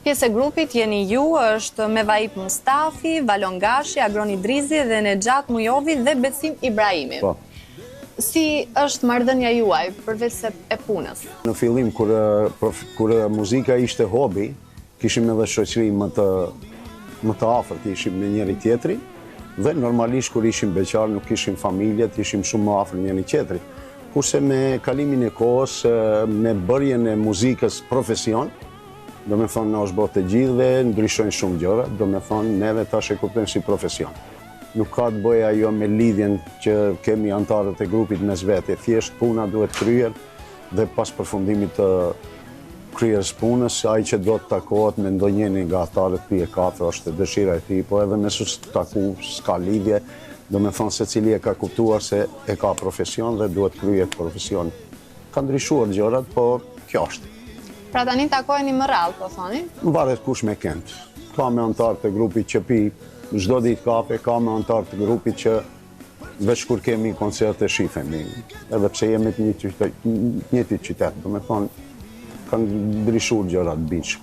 Pjesë e grupit jeni ju, është Mevaip Mustafi, Valon Gashi, Agroni Drizi dhe Nexhat Mujovi dhe Besim Ibrahimi. Po. Si është marrëdhënia juaj përveç se e punës? Në fillim, kur muzika ishte hobi, kishim edhe shoqëri më të afërt, ishim me njëri tjetri, dhe normalisht kur ishim beqar nuk kishim familjet, ishim shumë më afër njëri tjetri. Kurse me kalimin e kohës, me bërjen e muzikës profesion, do me thonë në është botë e gjithë dhe ndryshojnë shumë gjëra, do me thonë neve tash e kuptojmë si profesion. Nuk ka të bëjë ajo me lidhjen që kemi antarët e grupit mes vete, thjesht puna duhet kryer dhe pas përfundimit të kryerjes punës, ai që do të takohet me ndonjërin nga antarët pi e katër është dëshira e tij, po edhe me taku s'ka lidhje, do me thonë se cili e ka kuptuar se e ka profesion dhe duhet kryet profesion. Ka ndryshuar gjërat, po kjo është. Pra tani takoheni më rrallë, po thoni? Varet kush me kënd. Ka me antarë të grupit që pi çdo ditë kafe, ka me antarë të grupit që veç kur kemi koncerte shifemi. Edhe pse jemi të njëjtit qytet, do me thonë, kanë ndryshuar gjërat biç.